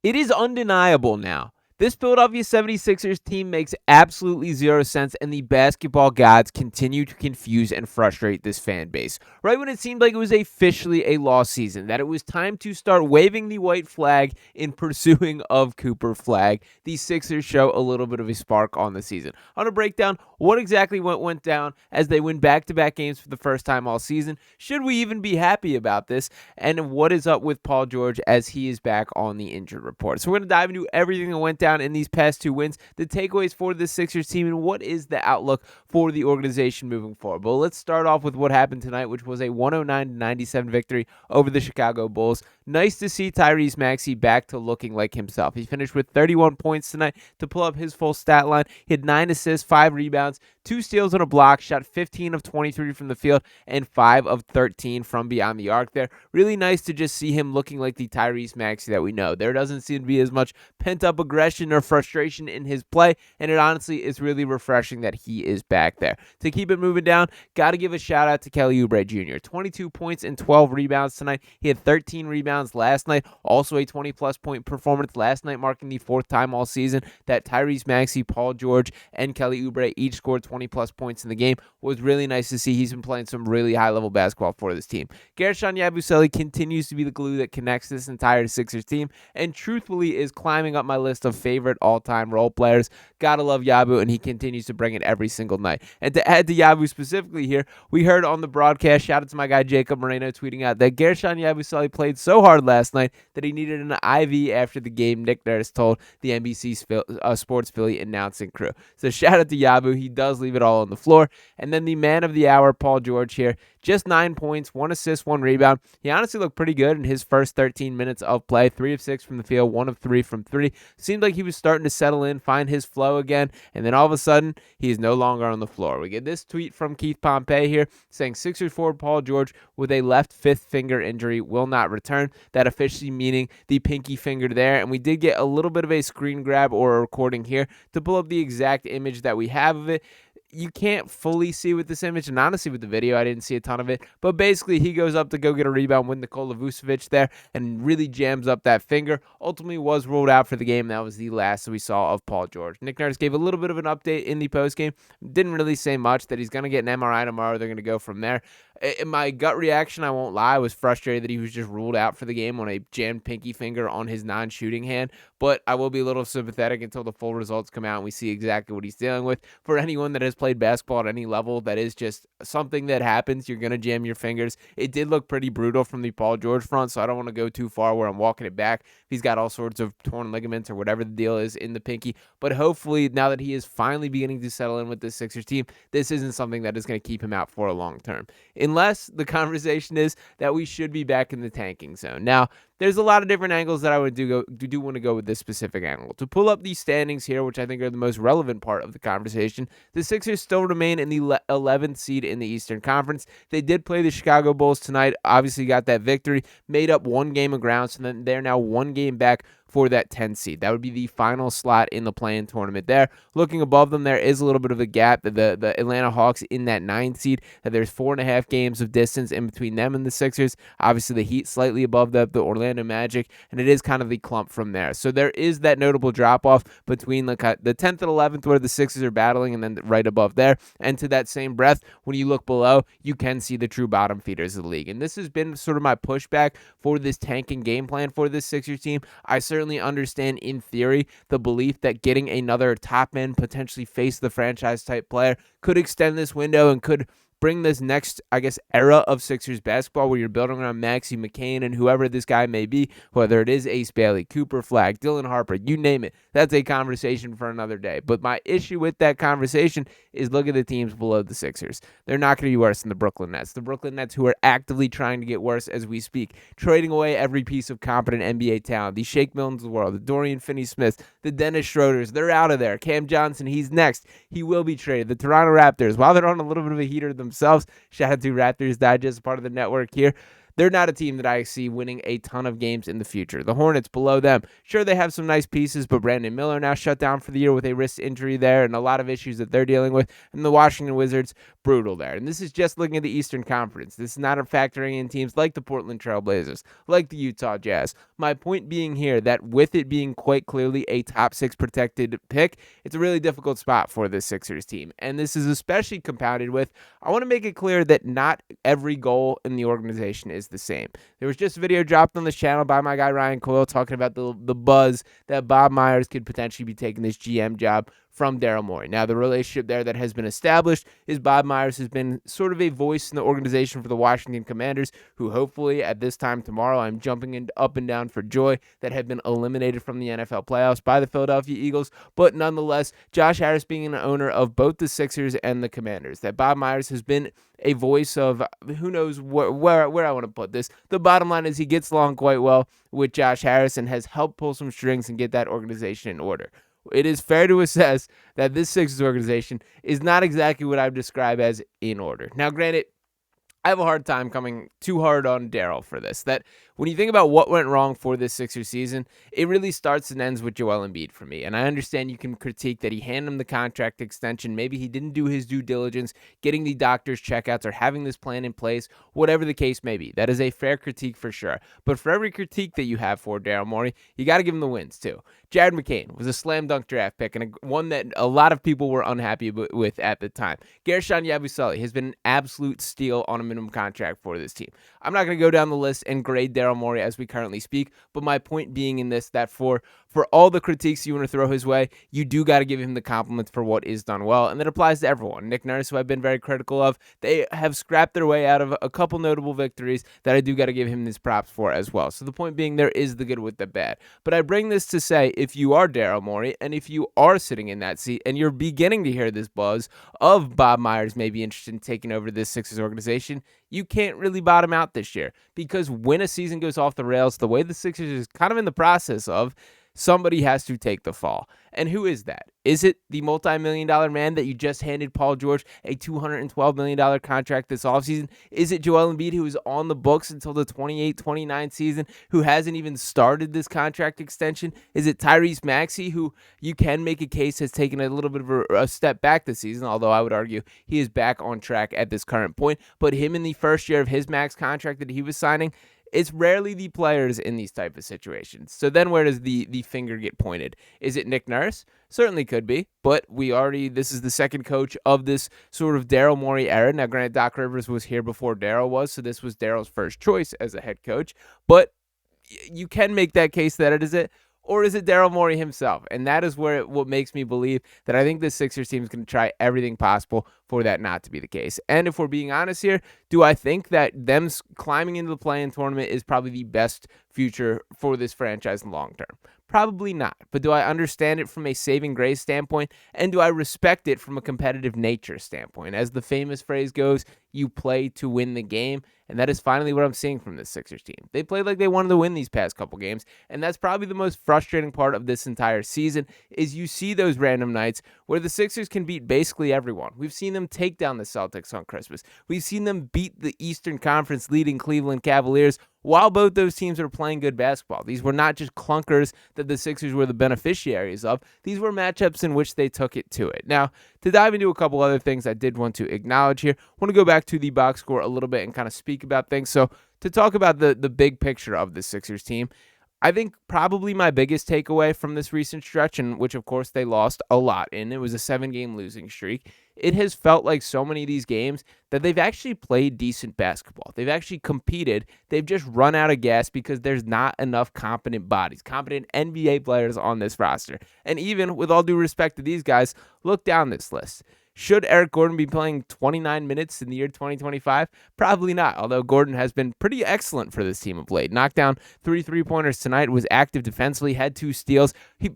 It is undeniable now. This Philadelphia 76ers team makes absolutely zero sense, and the basketball gods continue to confuse and frustrate this fan base. Right when it seemed like it was officially a lost season, that it was time to start waving the white flag in pursuing of Cooper Flag, the Sixers show a little bit of a spark on the season. I want to break down what exactly went down as they win back-to-back games for the first time all season. Should we even be happy about this? And what is up with Paul George as he is back on the injured report. So we're going to dive into everything that went down in these past two wins, the takeaways for the Sixers team, and what is the outlook for the organization moving forward. But let's start off with what happened tonight, which was a 109-97 victory over the Chicago Bulls. Nice to see Tyrese Maxey back to looking like himself. He finished with 31 points tonight to pull up his full stat line. He had 9 assists, 5 rebounds, 2 steals and a block, shot 15 of 23 from the field, and 5 of 13 from beyond the arc there. Really nice to just see him looking like the Tyrese Maxey that we know. There doesn't seem to be as much pent-up aggression or frustration in his play, and it honestly is really refreshing that he is back there. To keep it moving down, got to give a shout-out to Kelly Oubre Jr. 22 points and 12 rebounds tonight. He had 13 rebounds last night, also a 20-plus point performance last night, marking the 4th time all season that Tyrese Maxey, Paul George, and Kelly Oubre each scored 20-plus points in the game. Was really nice to see. He's been playing some really high-level basketball for this team. Gershon Yabusele continues to be the glue that connects this entire Sixers team, and truthfully is climbing up my list of favorite all-time role players. Gotta love Yabu, and he continues to bring it every single night. And to add to Yabu specifically here, we heard on the broadcast, shout out to my guy Jacob Moreno tweeting out that Gershon Yabusele played so hard last night that he needed an IV after the game, Nick Nurse told the NBC Sports Philly announcing crew. So shout out to Yabu. He does leave it all on the floor. And then the man of the hour, Paul George here, just 9 points, 1 assist, 1 rebound. He honestly looked pretty good in his first 13 minutes of play. 3 of 6 from the field, 1 of 3 from 3. Seemed like he was starting to settle in, find his flow again, and then all of a sudden, he is no longer on the floor. We get this tweet from Keith Pompey here saying Sixers forward Paul George with a left fifth finger injury will not return. That officially meaning the pinky finger there, and we did get a little bit of a screen grab or a recording here to pull up the exact image that we have of it. You can't fully see with this image, and honestly with the video, I didn't see a ton of it, but basically he goes up to go get a rebound with Nikola Vucevic there and really jams up that finger. Ultimately was ruled out for the game. That was the last we saw of Paul George. Nick Nurse gave a little bit of an update in the postgame. Didn't really say much, that he's going to get an MRI tomorrow. They're going to go from there. In my gut reaction, I won't lie, I was frustrated that he was just ruled out for the game on a jammed pinky finger on his non-shooting hand, but I will be a little sympathetic until the full results come out and we see exactly what he's dealing with. For anyone that has played basketball at any level, that is just something that happens. You're going to jam your fingers. It did look pretty brutal from the Paul George front, so I don't want to go too far where I'm walking it back. He's got all sorts of torn ligaments or whatever the deal is in the pinky, but hopefully now that he is finally beginning to settle in with this Sixers team, this isn't something that is going to keep him out for a long term. Unless the conversation is that we should be back in the tanking zone. Now, there's a lot of different angles that I would do want to go with this specific angle. To pull up these standings here, which I think are the most relevant part of the conversation, the Sixers still remain in the 11th seed in the Eastern Conference. They did play the Chicago Bulls tonight, obviously got that victory, made up 1 game of ground, so then they're now 1 game back for that 10 seed. That would be the final slot in the play-in tournament there. Looking above them, there is a little bit of a gap. The Atlanta Hawks in that 9 seed, there's 4.5 games of distance in between them and the Sixers. Obviously, the Heat slightly above the Orlando Magic, and it is kind of the clump from there. So there is that notable drop-off between the 10th and 11th where the Sixers are battling, and then right above there. And to that same breath, when you look below, you can see the true bottom feeders of the league. And this has been sort of my pushback for this tanking game plan for this Sixers team. I certainly understand in theory the belief that getting another top end, potentially face the franchise type player could extend this window and could bring this next, I guess, era of Sixers basketball where you're building around Maxey, McCain, and whoever this guy may be, whether it is Ace Bailey, Cooper Flag, Dylan Harper, you name it. That's a conversation for another day. But my issue with that conversation is look at the teams below the Sixers. They're not going to be worse than the Brooklyn Nets. The Brooklyn Nets who are actively trying to get worse as we speak, trading away every piece of competent NBA talent. The Shake Miltons of the world, the Dorian Finney-Smiths, the Dennis Schroeders, they're out of there. Cam Johnson, he's next. He will be traded. The Toronto Raptors, while they're on a little bit of a heater themselves, shout out to Raptors Digest, part of the network here, they're not a team that I see winning a ton of games in the future. The Hornets below them, sure, they have some nice pieces, but Brandon Miller now shut down for the year with a wrist injury there and a lot of issues that they're dealing with. And the Washington Wizards, brutal there. And this is just looking at the Eastern Conference. This is not factoring in teams like the Portland Trail Blazers, like the Utah Jazz. My point being here that with it being quite clearly a top 6 protected pick, it's a really difficult spot for this Sixers team. And this is especially compounded with, I want to make it clear that not every goal in the organization is the same. There was just a video dropped on this channel by my guy Ryan Coyle talking about the buzz that Bob Myers could potentially be taking this GM job from Daryl Morey. Now, the relationship there that has been established is Bob Myers has been sort of a voice in the organization for the Washington Commanders, who hopefully at this time tomorrow, I'm jumping up and down for joy, that have been eliminated from the NFL playoffs by the Philadelphia Eagles. But nonetheless, Josh Harris being an owner of both the Sixers and the Commanders, that Bob Myers has been a voice of who knows where I want to put this. The bottom line is he gets along quite well with Josh Harris and has helped pull some strings and get that organization in order. It is fair to assess that this Sixers organization is not exactly what I would describe as in order. Now, granted, I have a hard time coming too hard on Daryl for this. That when you think about what went wrong for this Sixers season, it really starts and ends with Joel Embiid for me. And I understand you can critique that he handed him the contract extension. Maybe he didn't do his due diligence, getting the doctor's checkouts or having this plan in place, whatever the case may be. That is a fair critique for sure. But for every critique that you have for Daryl Morey, you got to give him the wins too. Jared McCain was a slam dunk draft pick and one that a lot of people were unhappy with at the time. Gershon Yabusele has been an absolute steal on a minimum contract for this team. I'm not going to go down the list and grade Daryl Morey as we currently speak, but my point being in this that for all the critiques you want to throw his way, you do got to give him the compliments for what is done well, and that applies to everyone. Nick Nurse, who I've been very critical of, they have scrapped their way out of a couple notable victories that I do got to give him these props for as well. So the point being, there is the good with the bad. But I bring this to say, if you are Daryl Morey, and if you are sitting in that seat, and you're beginning to hear this buzz of Bob Myers maybe interested in taking over this Sixers organization, you can't really bottom out this year, because when a season goes off the rails, the way the Sixers is kind of in the process of, somebody has to take the fall. And who is that? Is it the multi-million-dollar man that you just handed Paul George a $212 million contract this offseason? Is it Joel Embiid, who is on the books until the 28-29 season, who hasn't even started this contract extension? Is it Tyrese Maxey, who you can make a case has taken a little bit of a step back this season, although I would argue he is back on track at this current point. But him in the first year of his max contract that he was signing, it's rarely the players in these type of situations. So then where does the finger get pointed? Is it Nick Nurse? Certainly could be, but this is the second coach of this sort of Daryl Morey era. Now, granted, Doc Rivers was here before Daryl was, so this was Daryl's first choice as a head coach, but you can make that case that it is it. Or is it Daryl Morey himself? And that is what makes me believe that I think this Sixers team is going to try everything possible for that not to be the case. And if we're being honest here, do I think that them climbing into the play-in tournament is probably the best future for this franchise in the long term? Probably not. But do I understand it from a saving grace standpoint? And do I respect it from a competitive nature standpoint? As the famous phrase goes, you play to win the game. And that is finally what I'm seeing from this Sixers team. They played like they wanted to win these past couple games. And that's probably the most frustrating part of this entire season is you see those random nights where the Sixers can beat basically everyone. We've seen them take down the Celtics on Christmas. We've seen them beat the Eastern Conference leading Cleveland Cavaliers while both those teams were playing good basketball. These were not just clunkers that the Sixers were the beneficiaries of. These were matchups in which they took it to it. Now, to dive into a couple other things I did want to acknowledge here, I want to go back to the box score a little bit and kind of speak about things. So to talk about the big picture of the Sixers team, I think probably my biggest takeaway from this recent stretch, in which of course they lost a lot in, it was a 7-game losing streak. It has felt like so many of these games that they've actually played decent basketball. They've actually competed. They've just run out of gas because there's not enough competent bodies, competent NBA players on this roster. And even with all due respect to these guys, look down this list. Should Eric Gordon be playing 29 minutes in the year 2025? Probably not, although Gordon has been pretty excellent for this team of late. Knocked down 3 3-pointers tonight, was active defensively, had 2 steals.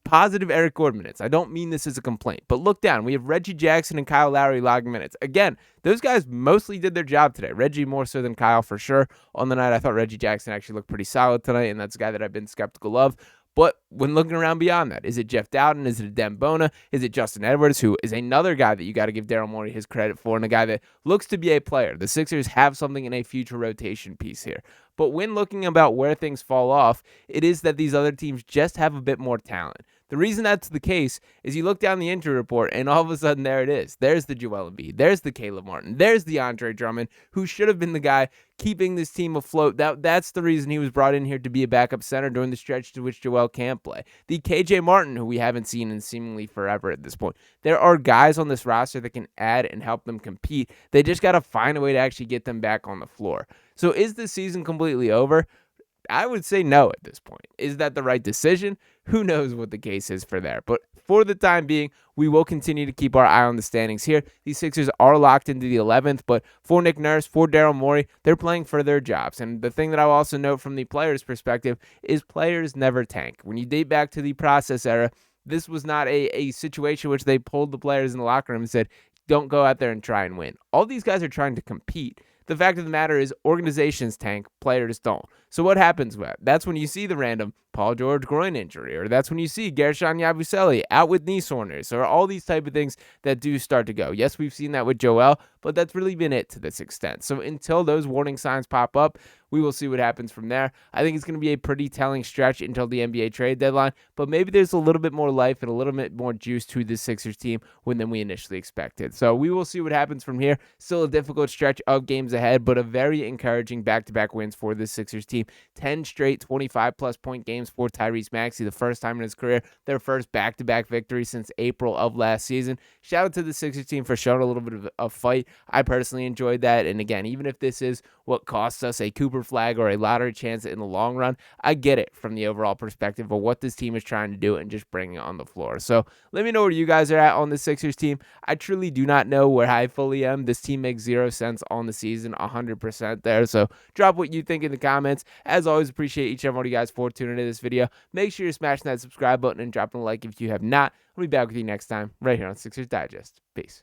Positive Eric Gordon minutes. I don't mean this as a complaint, but look down. We have Reggie Jackson and Kyle Lowry logging minutes. Again, those guys mostly did their job today. Reggie more so than Kyle for sure. On the night, I thought Reggie Jackson actually looked pretty solid tonight, and that's a guy that I've been skeptical of. But when looking around beyond that, is it Jeff Dowden? Is it Dem Bona? Is it Justin Edwards, who is another guy that you got to give Daryl Morey his credit for, and a guy that looks to be a player? The Sixers have something in a future rotation piece here. But when looking about where things fall off, it is that these other teams just have a bit more talent. The reason that's the case is you look down the injury report, and all of a sudden there it is. There's the Joel Embiid. There's the Caleb Martin. There's the Andre Drummond, who should have been the guy keeping this team afloat. That's the reason he was brought in here to be a backup center during the stretch to which Joel can't play. The KJ Martin, who we haven't seen in seemingly forever at this point. There are guys on this roster that can add and help them compete. They just got to find a way to actually get them back on the floor. So is the season completely over? I would say no at this point. Is that the right decision? Who knows what the case is for there. But for the time being, we will continue to keep our eye on the standings here. These Sixers are locked into the 11th, but for Nick Nurse, for Daryl Morey, they're playing for their jobs. And the thing that I'll also note from the players' perspective is players never tank. When you date back to the process era, this was not a situation which they pulled the players in the locker room and said, don't go out there and try and win. All these guys are trying to compete. The fact of the matter is organizations tank, players don't. So what happens with that? That's when you see the random Paul George groin injury, or that's when you see Gershon Yabusele out with knee soreness, or all these type of things that do start to go. Yes, we've seen that with Joel, but that's really been it to this extent. So until those warning signs pop up, we will see what happens from there. I think it's going to be a pretty telling stretch until the NBA trade deadline, but maybe there's a little bit more life and a little bit more juice to this Sixers team than we initially expected. So we will see what happens from here. Still a difficult stretch of games ahead, but a very encouraging back-to-back wins for this Sixers team. 10 straight 25-plus point games for Tyrese Maxey, the first time in his career, their first back-to-back victory since April of last season. Shout out to the Sixers team for showing a little bit of a fight. I personally enjoyed that, and again, even if this is what costs us a Cooper flag or a lottery chance in the long run, I get it from the overall perspective of what this team is trying to do and just bringing it on the floor. So let me know where you guys are at on the Sixers team. I truly do not know where I fully am. This team makes 0 cents on the season, 100% there. So drop what you think in the comments. As always, appreciate each and every one of you guys for tuning into this video. Make sure you're smashing that subscribe button and dropping a like if you have not. I'll be back with you next time right here on Sixers Digest. Peace.